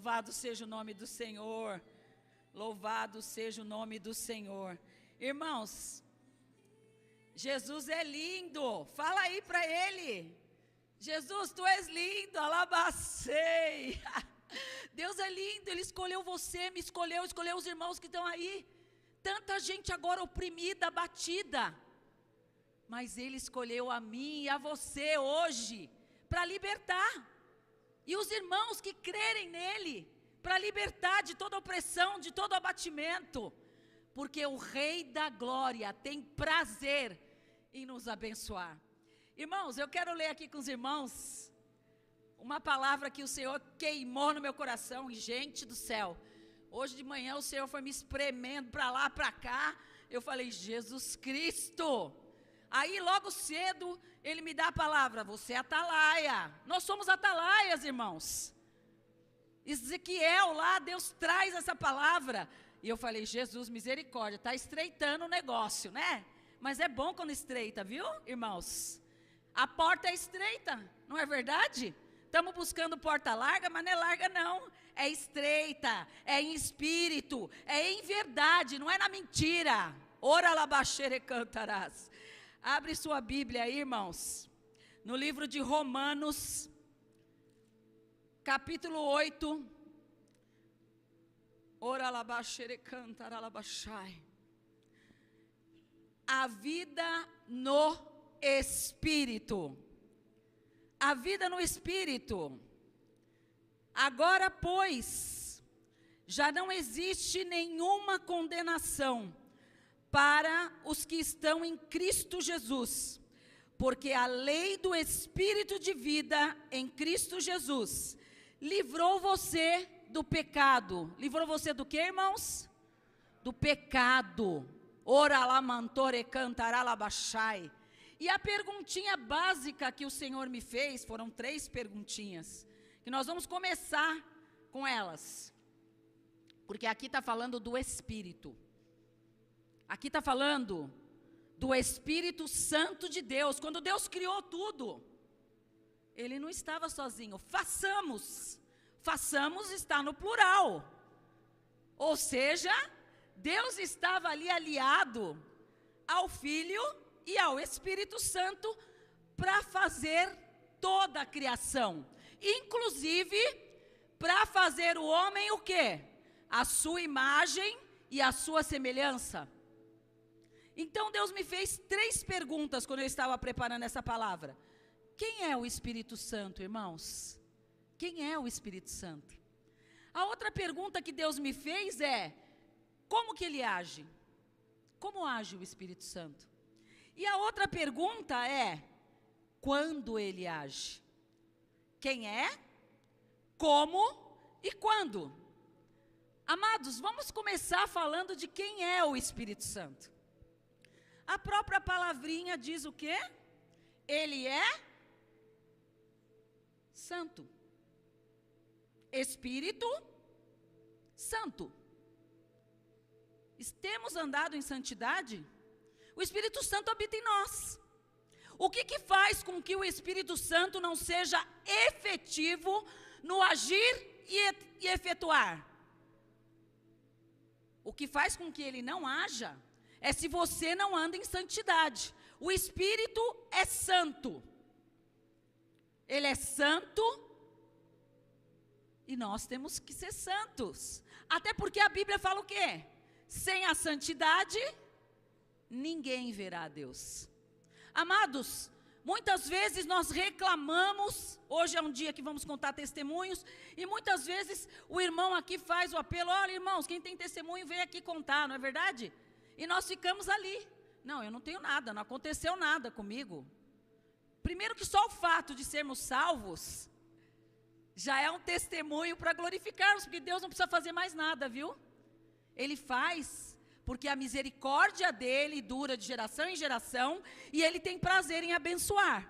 Louvado seja o nome do Senhor, louvado seja o nome do Senhor. Irmãos, Jesus é lindo, fala aí para Ele. Jesus, Tu és lindo, alabacei. Deus é lindo, Ele escolheu você, me escolheu, escolheu os irmãos que estão aí. Tanta gente agora oprimida, abatida. Mas Ele escolheu a mim e a você hoje, para libertar. E os irmãos que crerem nele, para libertar de toda opressão, de todo abatimento. Porque o Rei da Glória tem prazer em nos abençoar. Irmãos, eu quero ler aqui com os irmãos uma palavra que o Senhor queimou no meu coração. E gente do céu, hoje de manhã o Senhor foi me espremendo para lá, para cá. Eu falei, Jesus Cristo. Aí logo cedo Ele me dá a palavra, você é atalaia. Nós somos atalaias, irmãos. Ezequiel lá, Deus traz essa palavra. E eu falei, Jesus, misericórdia, está estreitando o negócio, né? Mas é bom quando estreita, viu, irmãos? A porta é estreita, não é verdade? Estamos buscando porta larga, mas não é larga não. É estreita, é em espírito, é em verdade, não é na mentira. Ora labaxere cantarás. Abre sua Bíblia aí, irmãos, no livro de Romanos, capítulo 8. Ora labaxere cantaralabaxai. A vida no Espírito. A vida no Espírito. Agora, pois, já não existe nenhuma condenação para os que estão em Cristo Jesus, porque a lei do Espírito de vida em Cristo Jesus livrou você do pecado. Livrou você do que, irmãos? Do pecado. Ora lá mantore cantará lá baixai. E a perguntinha básica que o Senhor me fez, foram 3 perguntinhas, que nós vamos começar com elas, porque aqui está falando do Espírito. Aqui está falando do Espírito Santo de Deus. Quando Deus criou tudo, Ele não estava sozinho. Façamos está no plural. Ou seja, Deus estava ali aliado ao Filho e ao Espírito Santo para fazer toda a criação. Inclusive, para fazer o homem o quê? A sua imagem e a sua semelhança. Então Deus me fez 3 perguntas quando eu estava preparando essa palavra. Quem é o Espírito Santo, irmãos? Quem é o Espírito Santo? A outra pergunta que Deus me fez é, como que Ele age? Como age o Espírito Santo? E a outra pergunta é, quando Ele age? Quem é? Como e quando? Amados, vamos começar falando de quem é o Espírito Santo. A própria palavrinha diz o quê? Ele é santo. Espírito Santo. Temos andado em santidade? O Espírito Santo habita em nós. O que faz com que o Espírito Santo não seja efetivo no agir e efetuar? O que faz com que ele não haja é se você não anda em santidade. O Espírito é santo. Ele é santo e nós temos que ser santos. Até porque a Bíblia fala o quê? Sem a santidade, ninguém verá a Deus. Amados, muitas vezes nós reclamamos, hoje é um dia que vamos contar testemunhos, e muitas vezes o irmão aqui faz o apelo, olha irmãos, quem tem testemunho vem aqui contar, não é verdade? E nós ficamos ali, não, eu não tenho nada, não aconteceu nada comigo. Primeiro que só o fato de sermos salvos, já é um testemunho para glorificarmos, porque Deus não precisa fazer mais nada, viu? Ele faz, porque a misericórdia dele dura de geração em geração, e ele tem prazer em abençoar.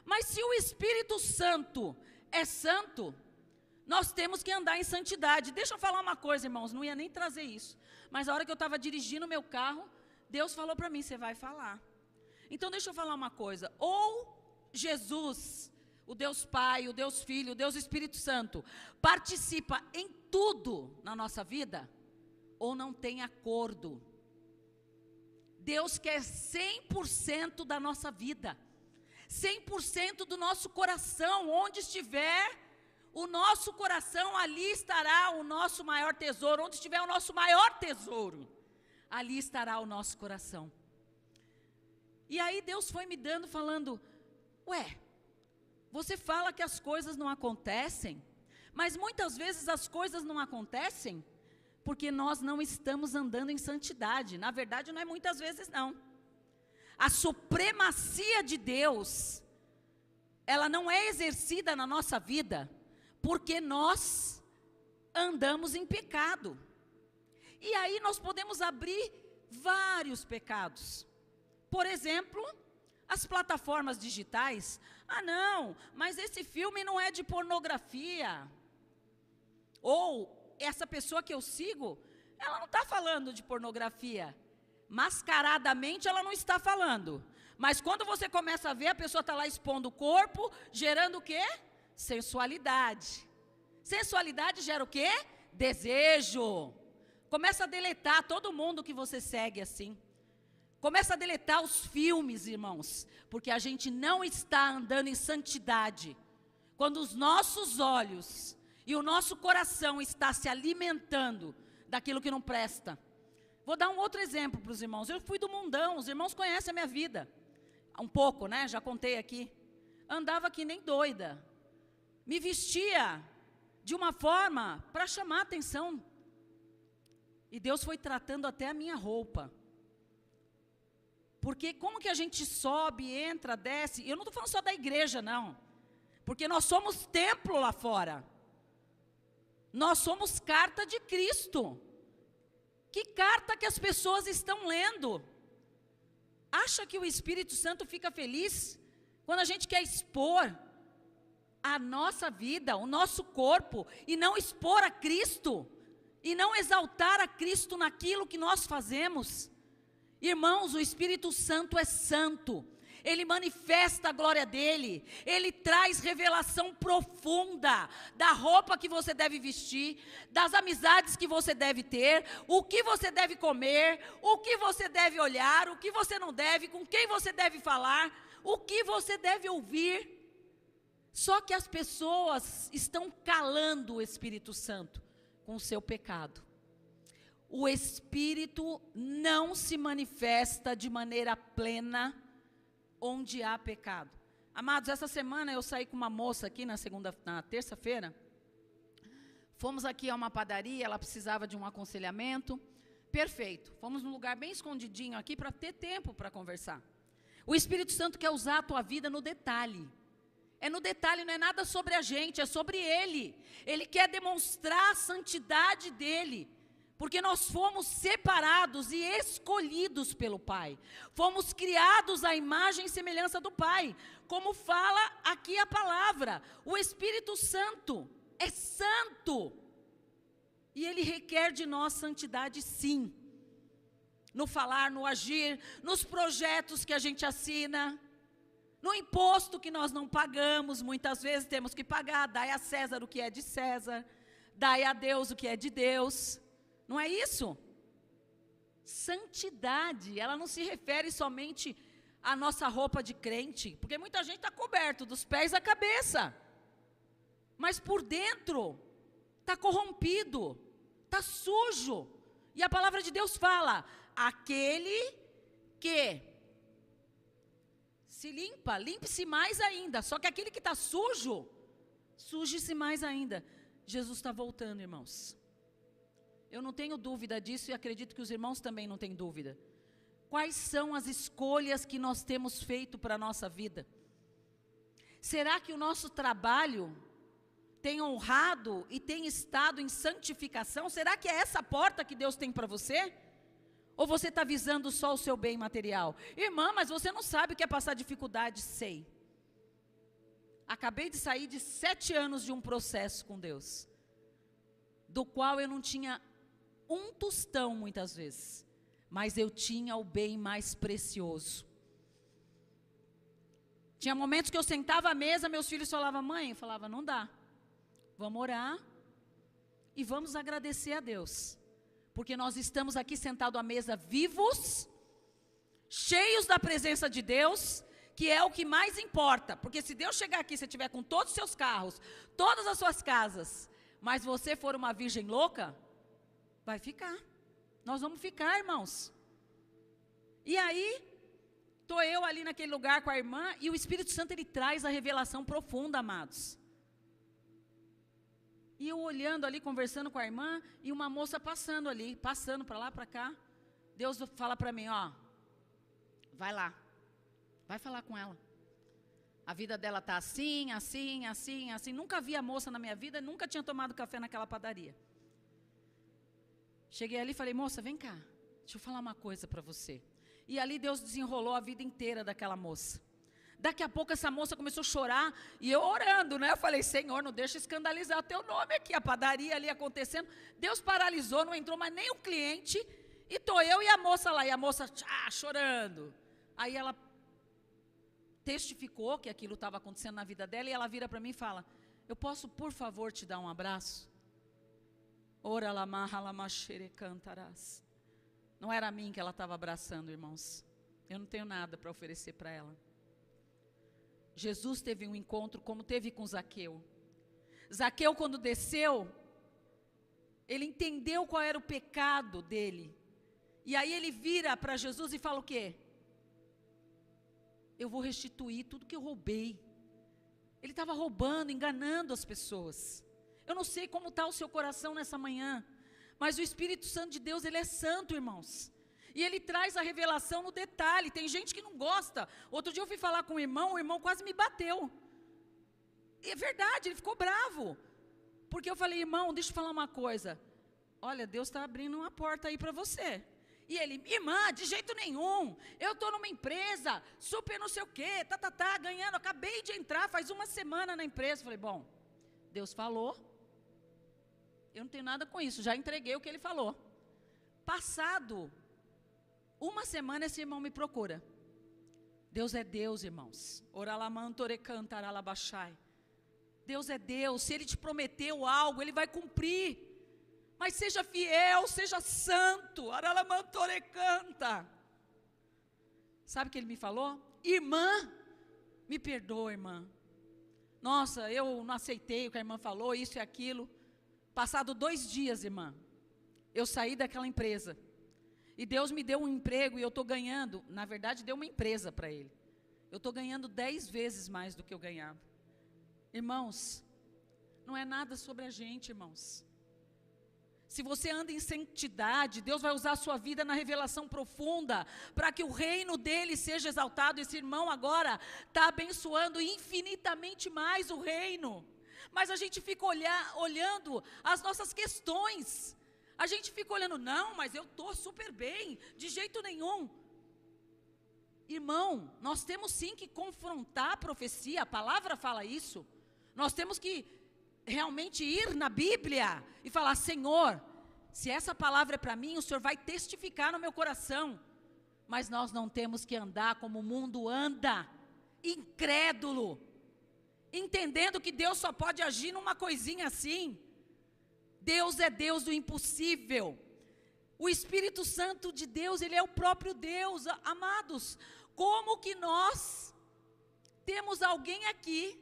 Mas se o Espírito Santo é santo, nós temos que andar em santidade. Deixa eu falar uma coisa, irmãos, não ia nem trazer isso, mas a hora que eu estava dirigindo o meu carro, Deus falou para mim, você vai falar. Então deixa eu falar uma coisa, ou Jesus, o Deus Pai, o Deus Filho, o Deus Espírito Santo, participa em tudo na nossa vida, ou não tem acordo. Deus quer 100% da nossa vida, 100% do nosso coração. Onde estiver o nosso coração, ali estará o nosso maior tesouro. Onde estiver o nosso maior tesouro, ali estará o nosso coração. E aí Deus foi me dando, falando, você fala que as coisas não acontecem, mas muitas vezes as coisas não acontecem porque nós não estamos andando em santidade. Na verdade, não é muitas vezes não. A supremacia de Deus, ela não é exercida na nossa vida porque nós andamos em pecado. E aí nós podemos abrir vários pecados. Por exemplo, as plataformas digitais. Não, mas esse filme não é de pornografia. Ou essa pessoa que eu sigo, ela não está falando de pornografia. Mascaradamente ela não está falando. Mas quando você começa a ver, a pessoa está lá expondo o corpo, gerando o quê? Sensualidade. Sensualidade gera o quê? Desejo. Começa a deletar todo mundo que você segue assim. Começa a deletar os filmes, irmãos, porque a gente não está andando em santidade. Quando os nossos olhos e o nosso coração está se alimentando daquilo que não presta. Vou dar um outro exemplo para os irmãos. Eu fui do mundão, os irmãos conhecem a minha vida. Um pouco, né? Já contei aqui. Andava que nem doida. Me vestia de uma forma para chamar a atenção. E Deus foi tratando até a minha roupa. Porque como que a gente sobe, entra, desce? Eu não estou falando só da igreja, não. Porque nós somos templo lá fora. Nós somos carta de Cristo. Que carta que as pessoas estão lendo? Acha que o Espírito Santo fica feliz quando a gente quer expor a nossa vida, o nosso corpo, e não expor a Cristo, e não exaltar a Cristo naquilo que nós fazemos? Irmãos, o Espírito Santo é santo. Ele manifesta a glória dele, ele traz revelação profunda da roupa que você deve vestir, das amizades que você deve ter, o que você deve comer, o que você deve olhar, o que você não deve, com quem você deve falar, o que você deve ouvir. Só que as pessoas estão calando o Espírito Santo com o seu pecado. O Espírito não se manifesta de maneira plena onde há pecado. Amados, essa semana eu saí com uma moça aqui na terça-feira. Fomos aqui a uma padaria, ela precisava de um aconselhamento. Perfeito. Fomos num lugar bem escondidinho aqui para ter tempo para conversar. O Espírito Santo quer usar a tua vida no detalhe. É no detalhe, não é nada sobre a gente, é sobre Ele. Ele quer demonstrar a santidade dEle. Porque nós fomos separados e escolhidos pelo Pai. Fomos criados à imagem e semelhança do Pai. Como fala aqui a palavra, o Espírito Santo é santo. E Ele requer de nós santidade, sim. No falar, no agir, nos projetos que a gente assina, no imposto que nós não pagamos, muitas vezes temos que pagar. Dai a César o que é de César, dai a Deus o que é de Deus. Não é isso? Santidade, ela não se refere somente à nossa roupa de crente, porque muita gente está coberto dos pés à cabeça, mas por dentro está corrompido, está sujo. E a palavra de Deus fala, aquele que se limpa, limpe-se mais ainda. Só que aquele que está sujo, suje-se mais ainda. Jesus está voltando, irmãos. Eu não tenho dúvida disso e acredito que os irmãos também não têm dúvida. Quais são as escolhas que nós temos feito para a nossa vida? Será que o nosso trabalho tem honrado e tem estado em santificação? Será que é essa porta que Deus tem para você? Ou você está visando só o seu bem material? Irmã, mas você não sabe o que é passar dificuldade. Sei. Acabei de sair de 7 anos de um processo com Deus, do qual eu não tinha um tostão muitas vezes, mas eu tinha o bem mais precioso. Tinha momentos que eu sentava à mesa, meus filhos falavam, mãe, eu falava, não dá. Vamos orar e vamos agradecer a Deus. Porque nós estamos aqui sentados à mesa vivos, cheios da presença de Deus, que é o que mais importa. Porque se Deus chegar aqui, você estiver com todos os seus carros, todas as suas casas, mas você for uma virgem louca, vai ficar. Nós vamos ficar, irmãos. E aí, estou eu ali naquele lugar com a irmã, e o Espírito Santo, ele traz a revelação profunda, amados. E eu olhando ali, conversando com a irmã, e uma moça passando ali, passando para lá, para cá. Deus fala para mim, ó, vai lá, vai falar com ela. A vida dela está assim, assim, assim, assim. Nunca vi a moça na minha vida, nunca tinha tomado café naquela padaria. Cheguei ali e falei, moça, vem cá, deixa eu falar uma coisa para você. E ali Deus desenrolou a vida inteira daquela moça. Daqui a pouco essa moça começou a chorar, e eu orando, né? Eu falei, Senhor, não deixa escandalizar o teu nome aqui, a padaria ali acontecendo. Deus paralisou, não entrou mais nem um cliente, e estou eu e a moça lá, e a moça chorando. Aí ela testificou que aquilo estava acontecendo na vida dela, e ela vira para mim e fala, eu posso, por favor, te dar um abraço? Ora lamarra lamaxere cantarás. Não era a mim que ela estava abraçando, irmãos. Eu não tenho nada para oferecer para ela. Jesus teve um encontro como teve com Zaqueu. Zaqueu, quando desceu, ele entendeu qual era o pecado dele. E aí ele vira para Jesus e fala o quê? Eu vou restituir tudo que eu roubei. Ele estava roubando, enganando as pessoas. Eu não sei como está o seu coração nessa manhã, mas o Espírito Santo de Deus, ele é santo, irmãos. E ele traz a revelação no detalhe. Tem gente que não gosta. Outro dia eu fui falar com o irmão quase me bateu. E é verdade, ele ficou bravo. Porque eu falei, irmão, deixa eu falar uma coisa. Olha, Deus está abrindo uma porta aí para você. E ele, irmã, de jeito nenhum. Eu estou numa empresa, super não sei o quê, ganhando. Acabei de entrar, faz uma semana na empresa. Falei, bom, Deus falou. Eu não tenho nada com isso, já entreguei o que ele falou. Passado uma semana, esse irmão me procura. Deus é Deus, irmãos. Deus é Deus. Se Ele te prometeu algo, Ele vai cumprir. Mas seja fiel, seja santo. Sabe o que ele me falou? Irmã, me perdoa, irmã. Nossa, eu não aceitei o que a irmã falou, isso e aquilo. Passado 2 dias, irmã, eu saí daquela empresa. E Deus me deu um emprego e eu estou ganhando, na verdade deu uma empresa para ele. Eu estou ganhando 10 vezes mais do que eu ganhava. Irmãos, não é nada sobre a gente, irmãos. Se você anda em santidade, Deus vai usar a sua vida na revelação profunda, para que o reino dele seja exaltado. Esse irmão agora está abençoando infinitamente mais o reino. Mas a gente fica olhando as nossas questões. A gente fica olhando, não, mas eu estou super bem, de jeito nenhum. Irmão, nós temos sim que confrontar a profecia, a palavra fala isso. Nós temos que realmente ir na Bíblia e falar, Senhor, se essa palavra é para mim, o Senhor vai testificar no meu coração. Mas nós não temos que andar como o mundo anda, incrédulo, entendendo que Deus só pode agir numa coisinha assim. Deus é Deus do impossível. O Espírito Santo de Deus, Ele é o próprio Deus, amados. Como que nós temos alguém aqui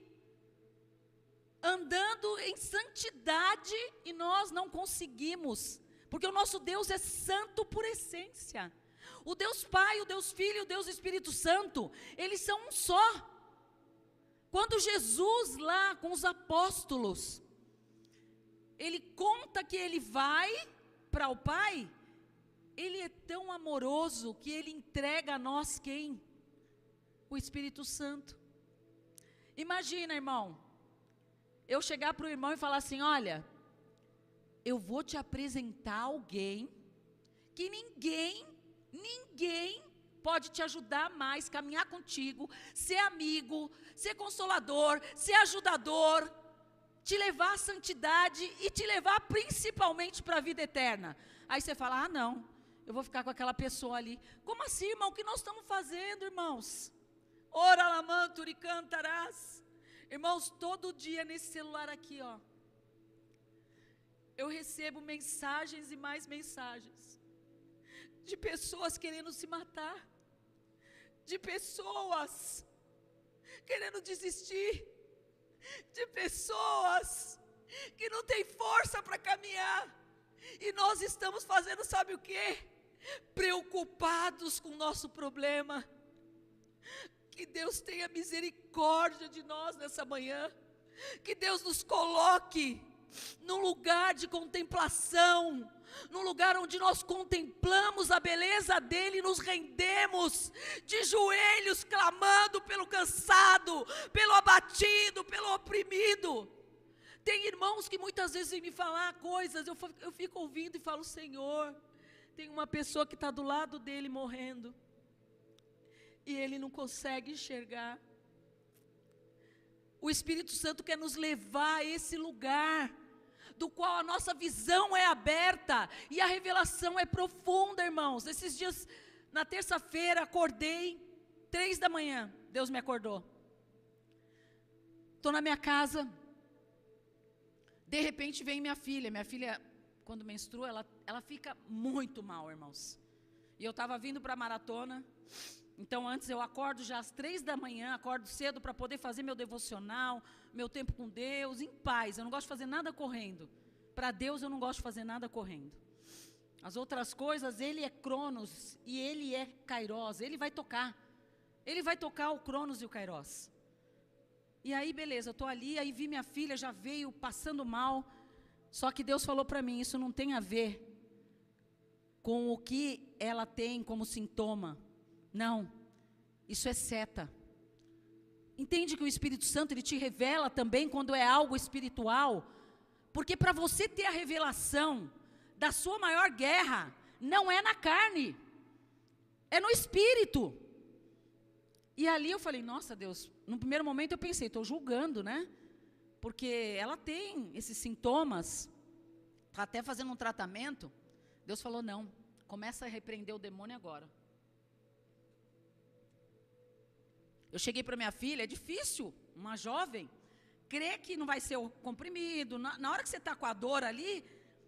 andando em santidade e nós não conseguimos? Porque o nosso Deus é santo por essência. O Deus Pai, o Deus Filho, o Deus Espírito Santo, eles são um só. Quando Jesus lá com os apóstolos, ele conta que ele vai para o Pai, ele é tão amoroso que ele entrega a nós quem? O Espírito Santo. Imagina, irmão, eu chegar para o irmão e falar assim, olha, eu vou te apresentar alguém que ninguém pode te ajudar mais, caminhar contigo, ser amigo, ser consolador, ser ajudador, te levar à santidade e te levar principalmente para a vida eterna. Aí você fala, ah não, eu vou ficar com aquela pessoa ali. Como assim, irmão? O que nós estamos fazendo, irmãos? Ora lamanturi cantarás. Irmãos, todo dia nesse celular aqui, ó, eu recebo mensagens e mais mensagens de pessoas querendo se matar, de pessoas querendo desistir, de pessoas que não têm força para caminhar, e nós estamos fazendo, sabe o quê? Preocupados com o nosso problema. Que Deus tenha misericórdia de nós nessa manhã, que Deus nos coloque num lugar de contemplação, num lugar onde nós contemplamos a beleza dEle e nos rendemos de joelhos, clamando pelo cansado, pelo abatido, pelo oprimido. Tem irmãos que muitas vezes vêm me falar coisas, eu fico ouvindo e falo: Senhor, tem uma pessoa que está do lado dele morrendo, e ele não consegue enxergar. O Espírito Santo quer nos levar a esse lugar, do qual a nossa visão é aberta, e a revelação é profunda, irmãos. Esses dias, na terça-feira, acordei, 3 da manhã, Deus me acordou. Estou na minha casa, de repente vem minha filha, quando menstrua, ela fica muito mal, irmãos. E eu estava vindo para a maratona. Então antes eu acordo já às 3 da manhã, acordo cedo para poder fazer meu devocional, meu tempo com Deus, em paz. Eu não gosto de fazer nada correndo. Para Deus eu não gosto de fazer nada correndo. As outras coisas, Ele é Cronos e Ele é Kairos, Ele vai tocar. Ele vai tocar o Cronos e o Kairos. E aí beleza, eu estou ali, aí vi minha filha, já veio passando mal. Só que Deus falou para mim, isso não tem a ver com o que ela tem como sintoma. Não, isso é seta. Entende que o Espírito Santo, ele te revela também quando é algo espiritual, porque para você ter a revelação da sua maior guerra, não é na carne, é no Espírito. E ali eu falei: nossa Deus, no primeiro momento eu pensei, estou julgando, né? Porque ela tem esses sintomas, está até fazendo um tratamento. Deus falou: não, começa a repreender o demônio agora. Eu cheguei para minha filha, é difícil, uma jovem, crer que não vai ser o comprimido. Na hora que você está com a dor ali,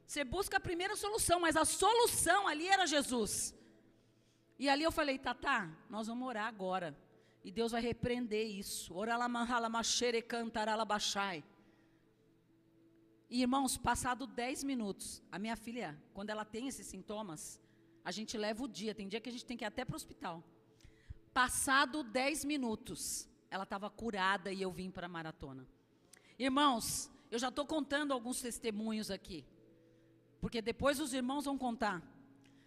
você busca a primeira solução, mas a solução ali era Jesus. E ali eu falei: Tatá, nós vamos orar agora, e Deus vai repreender isso. E irmãos, passado 10 minutos, a minha filha, quando ela tem esses sintomas, a gente leva o dia, tem dia que a gente tem que ir até para o hospital. Passado 10 minutos, ela estava curada e eu vim para a maratona. Irmãos, eu já estou contando alguns testemunhos aqui, porque depois os irmãos vão contar.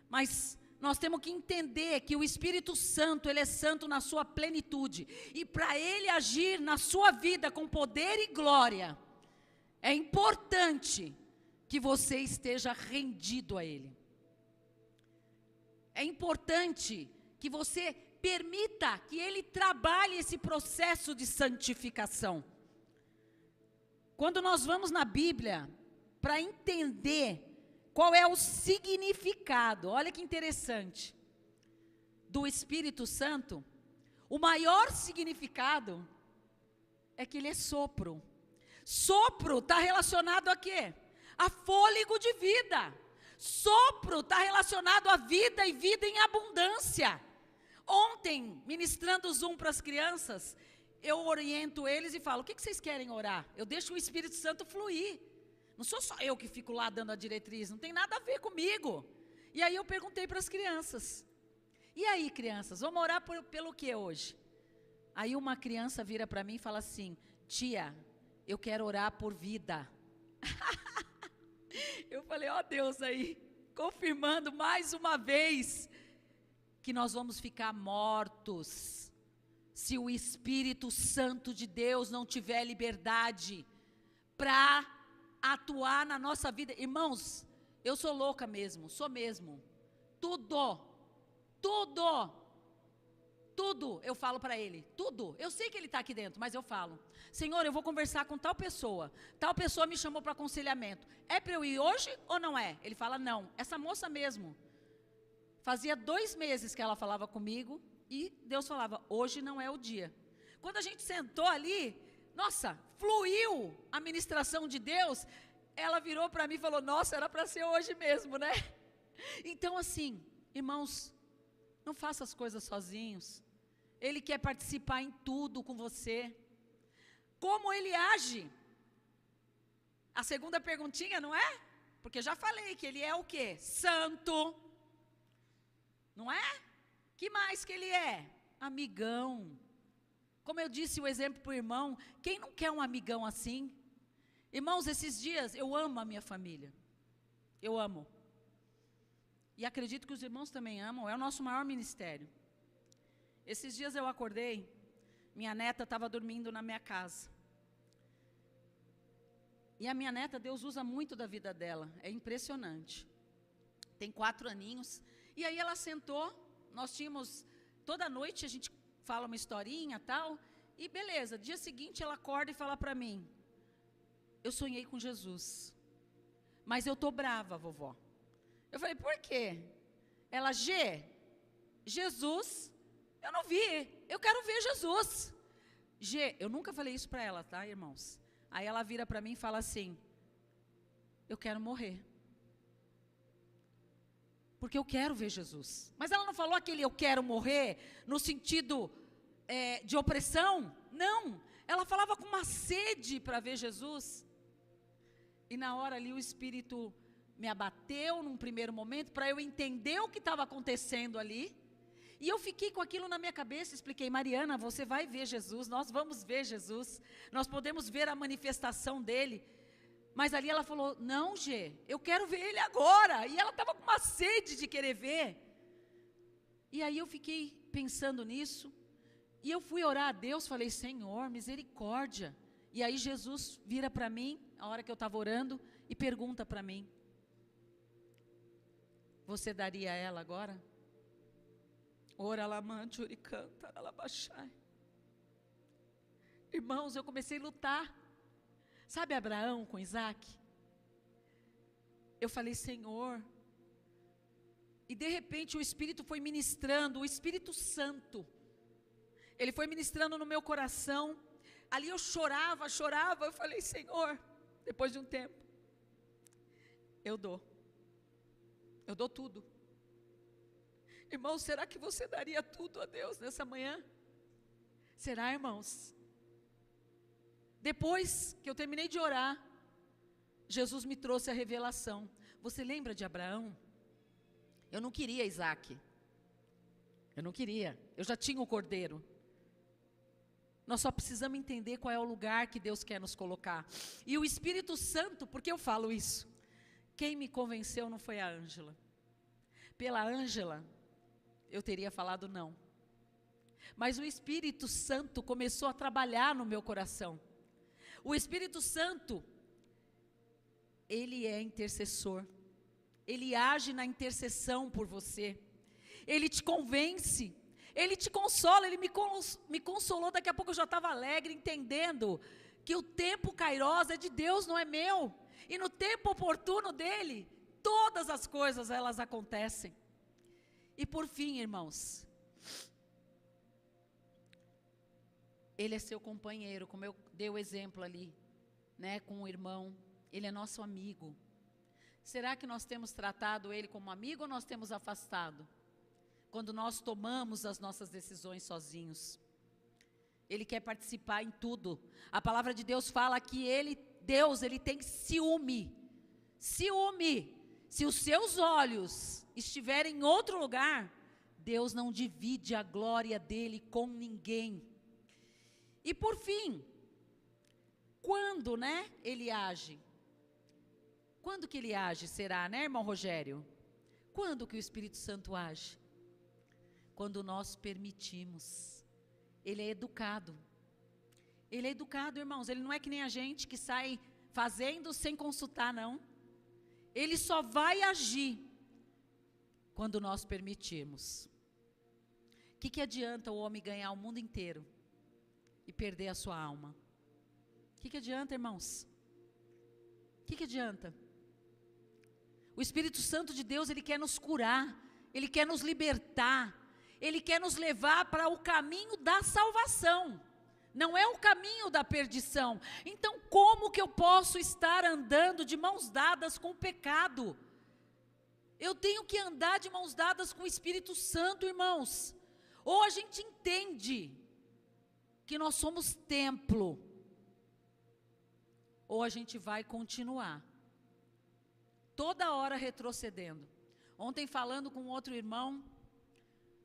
Mas nós temos que entender que o Espírito Santo, ele é santo na sua plenitude. E para ele agir na sua vida com poder e glória, é importante que você esteja rendido a ele. É importante que você permita que ele trabalhe esse processo de santificação. Quando nós vamos na Bíblia para entender qual é o significado, olha que interessante, do Espírito Santo, o maior significado é que ele é sopro. Sopro está relacionado a quê? A fôlego de vida. Sopro está relacionado à vida e vida em abundância. Ontem, ministrando o Zoom para as crianças, eu oriento eles e falo: o que vocês querem orar? Eu deixo o Espírito Santo fluir. Não sou só eu que fico lá dando a diretriz, não tem nada a ver comigo. E aí eu perguntei para as crianças: e aí, crianças, vamos orar pelo que hoje? Aí uma criança vira para mim e fala assim: tia, eu quero orar por vida. Eu falei: ó Deus aí, confirmando mais uma vez que nós vamos ficar mortos se o Espírito Santo de Deus não tiver liberdade para atuar na nossa vida. Irmãos, eu sou louca mesmo, sou mesmo. Tudo eu falo para ele, tudo. Eu sei que ele está aqui dentro, mas eu falo: Senhor, eu vou conversar com tal pessoa me chamou para aconselhamento, é para eu ir hoje ou não é? Ele fala: não, essa moça mesmo, fazia 2 meses que ela falava comigo, E Deus falava, hoje não é o dia. Quando a gente sentou ali, nossa, fluiu a ministração de Deus, ela virou para mim e falou, nossa, era para ser hoje mesmo, né? Então assim, irmãos, não faça as coisas sozinhos. Ele quer participar em tudo com você. Como Ele age? A segunda perguntinha, não é? Porque já falei que Ele é o quê? Santo. Não é? Que mais que Ele é? Amigão. Como eu disse o exemplo para o irmão, quem não quer um amigão assim? Irmãos, esses dias eu amo a minha família. Eu amo. E acredito que os irmãos também amam, é o nosso maior ministério. Esses dias eu acordei, minha neta estava dormindo na minha casa. E a minha neta, Deus usa muito da vida dela, é impressionante. Tem 4 aninhos. E aí ela sentou, nós tínhamos, toda noite a gente fala uma historinha e tal. E beleza, dia seguinte ela acorda e fala para mim, eu sonhei com Jesus, mas eu estou brava, vovó. Eu falei, por quê? Ela, Jesus, eu não vi, eu quero ver Jesus. Eu nunca falei isso para ela, tá, irmãos? Aí ela vira para mim e fala assim, eu quero morrer. Porque eu quero ver Jesus. Mas ela não falou aquele eu quero morrer no sentido de opressão. Não, ela falava com uma sede para ver Jesus. E na hora ali o Espírito me abateu num primeiro momento para eu entender o que estava acontecendo ali. E eu fiquei com aquilo na minha cabeça, expliquei, Mariana, você vai ver Jesus, nós vamos ver Jesus, nós podemos ver a manifestação dele. Mas ali ela falou, não, eu quero ver ele agora. E ela estava com uma sede de querer ver. E aí eu fiquei pensando nisso. E eu fui orar a Deus, falei, Senhor, misericórdia. E aí Jesus vira para mim, a hora que eu estava orando, e pergunta para mim, você daria a ela agora? Ora lamante, ori canta, alabaxai. Irmãos, eu comecei a lutar. Sabe Abraão com Isaac? Eu falei, Senhor. E de repente o Espírito foi ministrando, o Espírito Santo. Ele foi ministrando no meu coração. Ali eu chorava. Eu falei, Senhor, depois de um tempo, eu dou tudo. Irmãos, será que você daria tudo a Deus nessa manhã? Será, irmãos? Depois que eu terminei de orar, Jesus me trouxe a revelação. Você lembra de Abraão? Eu não queria Isaac. Eu não queria. Eu já tinha o cordeiro. Nós só precisamos entender qual é o lugar que Deus quer nos colocar. E o Espírito Santo, por que eu falo isso? Quem me convenceu não foi a Ângela. Pela Ângela, eu teria falado não. Mas o Espírito Santo começou a trabalhar no meu coração. O Espírito Santo, ele é intercessor. Ele age na intercessão por você. Ele te convence. Ele te consola. Ele me consolou. Daqui a pouco eu já estava alegre, entendendo que o tempo Kairos é de Deus, não é meu. E no tempo oportuno dele, todas as coisas elas acontecem. E por fim, irmãos, ele é seu companheiro, como eu dei o exemplo ali, né, com o irmão. Ele é nosso amigo. Será que nós temos tratado ele como amigo ou nós temos afastado? Quando nós tomamos as nossas decisões sozinhos. Ele quer participar em tudo. A palavra de Deus fala que Deus, ele tem ciúme. Ciúme. Se os seus olhos estiverem em outro lugar, Deus não divide a glória dele com ninguém. E por fim, quando, ele age? Quando que ele age, será, irmão Rogério? Quando que o Espírito Santo age? Quando nós permitimos. Ele é educado. Ele é educado, irmãos. Ele não é que nem a gente que sai fazendo sem consultar, não. Ele só vai agir quando nós permitirmos. O que adianta o homem ganhar o mundo inteiro e perder a sua alma? O que adianta, irmãos? O que adianta? O Espírito Santo de Deus, ele quer nos curar, ele quer nos libertar, Ele quer nos levar para o caminho da salvação. Não é o caminho da perdição. Então, como que eu posso estar andando de mãos dadas com o pecado? Eu tenho que andar de mãos dadas com o Espírito Santo, irmãos. Ou a gente entende que nós somos templo, ou a gente vai continuar toda hora retrocedendo. Ontem, falando com outro irmão,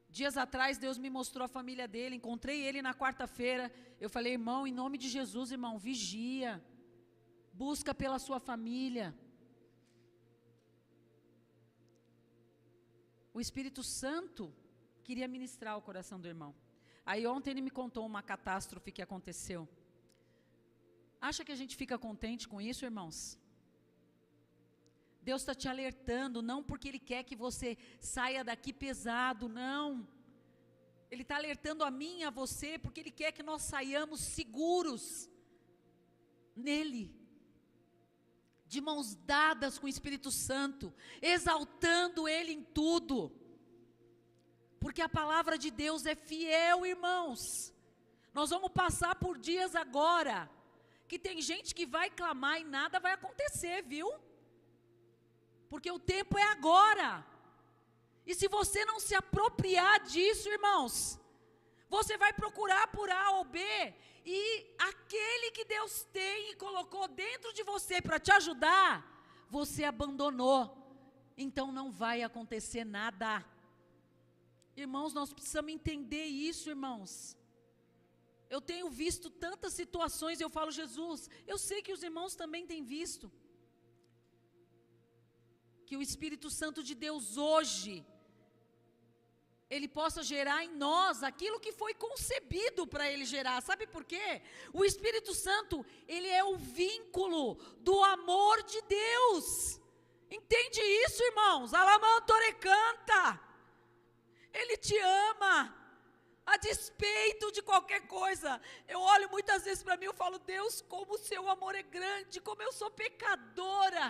dias atrás Deus me mostrou a família dele, encontrei ele na quarta-feira. Eu falei: irmão, em nome de Jesus, irmão, vigia, busca pela sua família. O Espírito Santo queria ministrar o coração do irmão. Aí ontem ele me contou uma catástrofe que aconteceu. Acha que a gente fica contente com isso, irmãos? Deus está te alertando, não porque Ele quer que você saia daqui pesado, não. Ele está alertando a mim e a você, porque Ele quer que nós saiamos seguros nele, de mãos dadas com o Espírito Santo, exaltando Ele em tudo, porque a palavra de Deus é fiel, irmãos. Nós vamos passar por dias agora, que tem gente que vai clamar e nada vai acontecer, viu? Porque o tempo é agora. E se você não se apropriar disso, irmãos, você vai procurar por A ou B, e aquele que Deus tem e colocou dentro de você para te ajudar, você abandonou. Então não vai acontecer nada. Irmãos, nós precisamos entender isso, irmãos. Eu tenho visto tantas situações, eu falo: Jesus, eu sei que os irmãos também têm visto. Que o Espírito Santo de Deus hoje, Ele possa gerar em nós aquilo que foi concebido para Ele gerar. Sabe por quê? O Espírito Santo, Ele é o vínculo do amor de Deus. Entende isso, irmãos? Alamantore canta. Ele te ama, a despeito de qualquer coisa. Eu olho muitas vezes para mim e falo: Deus, como o seu amor é grande, como eu sou pecadora.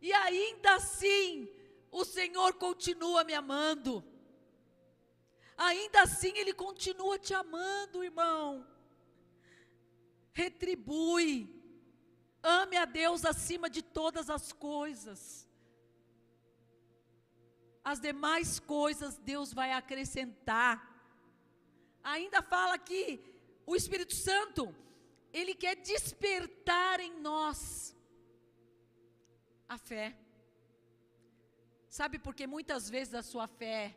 E ainda assim, o Senhor continua me amando. Ainda assim, Ele continua te amando, irmão. Retribui. Ame a Deus acima de todas as coisas. As demais coisas Deus vai acrescentar. Ainda fala que o Espírito Santo, Ele quer despertar em nós a fé. Sabe por que muitas vezes a sua fé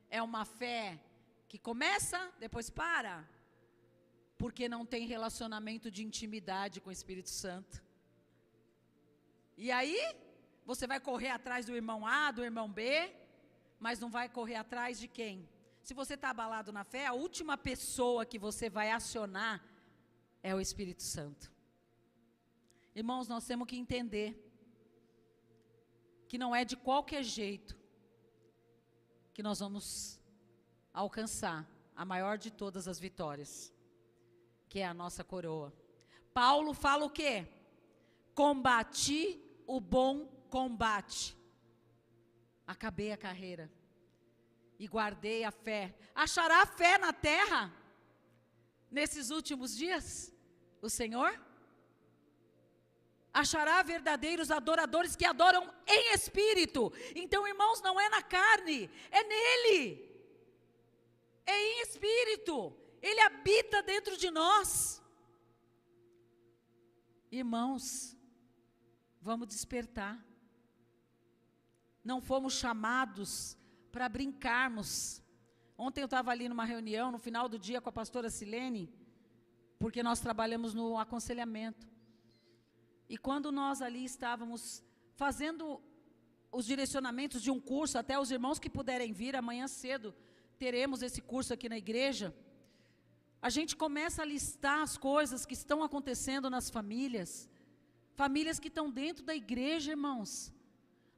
é uma fé que começa, depois para? Porque não tem relacionamento de intimidade com o Espírito Santo. E aí, você vai correr atrás do irmão A, do irmão B, mas não vai correr atrás de quem? Se você está abalado na fé, a última pessoa que você vai acionar é o Espírito Santo. Irmãos, nós temos que entender que não é de qualquer jeito que nós vamos alcançar a maior de todas as vitórias, que é a nossa coroa. Paulo fala o quê? Combati o bom combate, acabei a carreira e guardei a fé. Achará fé na terra nesses últimos dias o Senhor? Achará verdadeiros adoradores que adoram em espírito. Então, irmãos, não é na carne, é nele, é em espírito. Ele habita dentro de nós. Irmãos, vamos despertar. Não fomos chamados para brincarmos. Ontem eu estava ali numa reunião, no final do dia, com a pastora Silene, porque nós trabalhamos no aconselhamento. E quando nós ali estávamos fazendo os direcionamentos de um curso, até os irmãos que puderem vir, amanhã cedo teremos esse curso aqui na igreja, a gente começa a listar as coisas que estão acontecendo nas famílias, famílias que estão dentro da igreja, irmãos.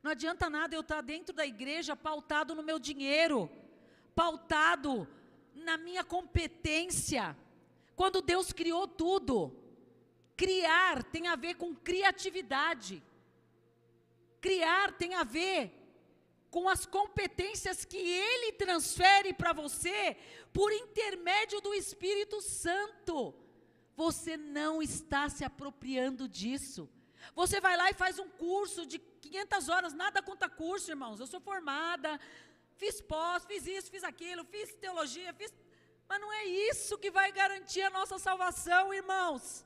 Não adianta nada eu estar dentro da igreja pautado no meu dinheiro, pautado na minha competência, quando Deus criou tudo. Criar tem a ver com criatividade. Criar tem a ver com as competências que Ele transfere para você, por intermédio do Espírito Santo. Você não está se apropriando disso. Você vai lá e faz um curso de 500 horas, nada contra curso, irmãos. Eu sou formada, fiz pós, fiz isso, fiz aquilo, fiz teologia, mas não é isso que vai garantir a nossa salvação, irmãos.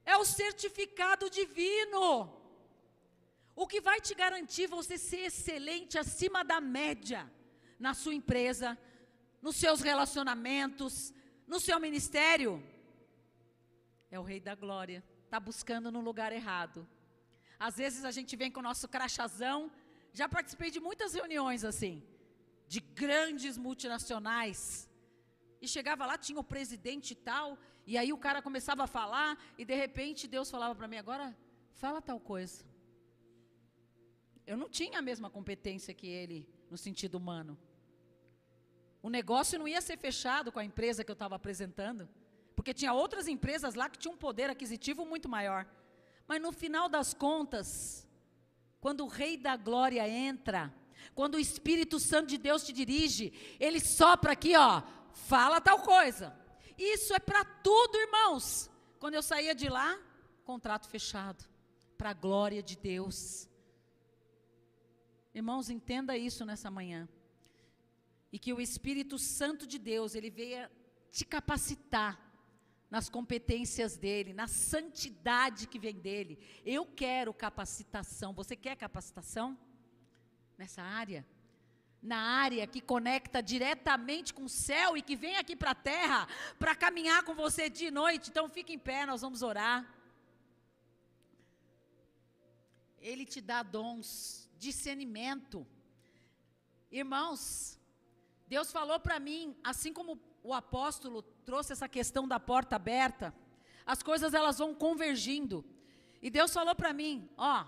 É o certificado divino. O que vai te garantir você ser excelente acima da média na sua empresa, nos seus relacionamentos, no seu ministério, é o Rei da Glória. Está buscando no lugar errado. Às vezes a gente vem com o nosso crachazão. Já participei de muitas reuniões assim, de grandes multinacionais, e chegava lá, tinha o presidente e tal, e aí o cara começava a falar, e de repente Deus falava para mim: agora fala tal coisa. Eu não tinha a mesma competência que ele, no sentido humano. O negócio não ia ser fechado com a empresa que eu estava apresentando, porque tinha outras empresas lá que tinham um poder aquisitivo muito maior. Mas no final das contas, quando o Rei da Glória entra, quando o Espírito Santo de Deus te dirige, ele sopra aqui, ó, fala tal coisa. Isso é para tudo, irmãos. Quando eu saía de lá, contrato fechado, para a glória de Deus. Irmãos, entenda isso nessa manhã. E que o Espírito Santo de Deus, ele venha te capacitar nas competências dele, na santidade que vem dele. Eu quero capacitação. Você quer capacitação? Nessa área? Na área que conecta diretamente com o céu e que vem aqui para a terra, para caminhar com você dia e noite. Então fique em pé, nós vamos orar. Ele te dá dons, discernimento. Irmãos, Deus falou para mim, assim como o apóstolo trouxe essa questão da porta aberta, as coisas elas vão convergindo. E Deus falou para mim, ó,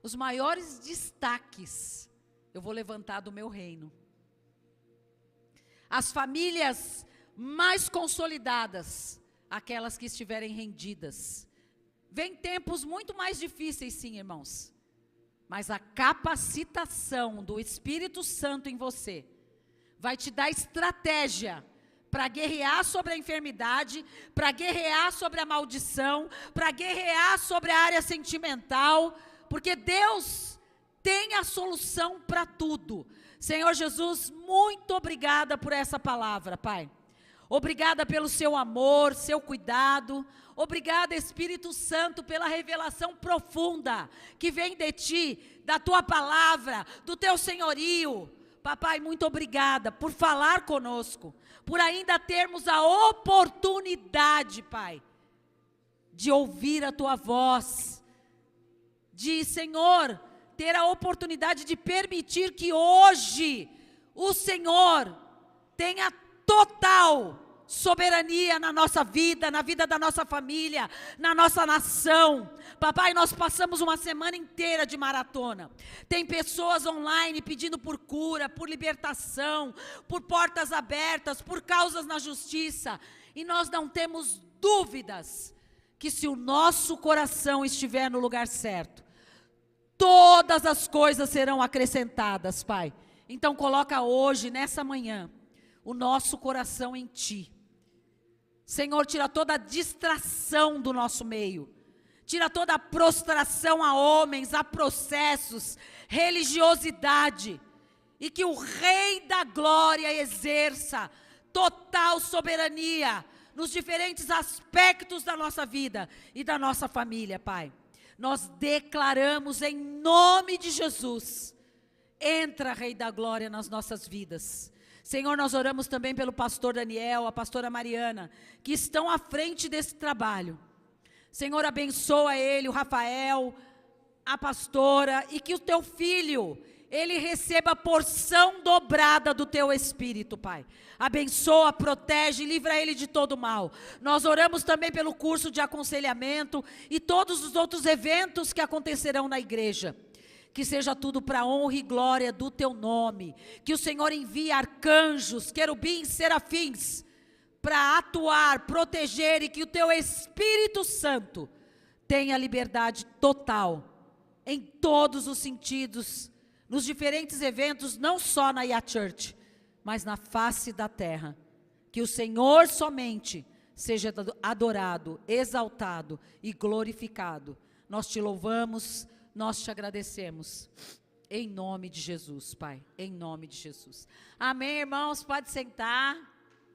os maiores destaques eu vou levantar do meu reino. As famílias mais consolidadas, aquelas que estiverem rendidas. Vem tempos muito mais difíceis, sim, irmãos. Mas a capacitação do Espírito Santo em você vai te dar estratégia para guerrear sobre a enfermidade, para guerrear sobre a maldição, para guerrear sobre a área sentimental, porque Deus tem a solução para tudo. Senhor Jesus, muito obrigada por essa palavra, Pai. Obrigada pelo seu amor, seu cuidado. Obrigada, Espírito Santo, pela revelação profunda que vem de ti, da tua palavra, do teu senhorio. Papai, muito obrigada por falar conosco, por ainda termos a oportunidade, Pai, de ouvir a tua voz, de, Senhor, ter a oportunidade de permitir que hoje o Senhor tenha total soberania na nossa vida, na vida da nossa família, na nossa nação. Papai, nós passamos uma semana inteira de maratona. Tem pessoas online pedindo por cura, por libertação, por portas abertas, por causas na justiça. E nós não temos dúvidas que se o nosso coração estiver no lugar certo, todas as coisas serão acrescentadas, Pai. Então coloca hoje, nessa manhã, o nosso coração em ti. Senhor, tira toda a distração do nosso meio. Tira toda a prostração a homens, a processos, religiosidade. E que o Rei da Glória exerça total soberania nos diferentes aspectos da nossa vida e da nossa família, Pai. Nós declaramos em nome de Jesus, entra, Rei da Glória, nas nossas vidas. Senhor, nós oramos também pelo pastor Daniel, a pastora Mariana, que estão à frente desse trabalho. Senhor, abençoa ele, o Rafael, a pastora, e que o teu filho, ele receba a porção dobrada do teu Espírito, Pai. Abençoa, protege, livra ele de todo mal. Nós oramos também pelo curso de aconselhamento e todos os outros eventos que acontecerão na igreja. Que seja tudo para a honra e glória do teu nome. Que o Senhor envie arcanjos, querubins, serafins, para atuar, proteger, e que o teu Espírito Santo tenha liberdade total, em todos os sentidos, nos diferentes eventos, não só na IA Church, mas na face da terra. Que o Senhor somente seja adorado, exaltado e glorificado. Nós te louvamos, nós te agradecemos. Em nome de Jesus, Pai, em nome de Jesus. Amém, irmãos? Pode sentar.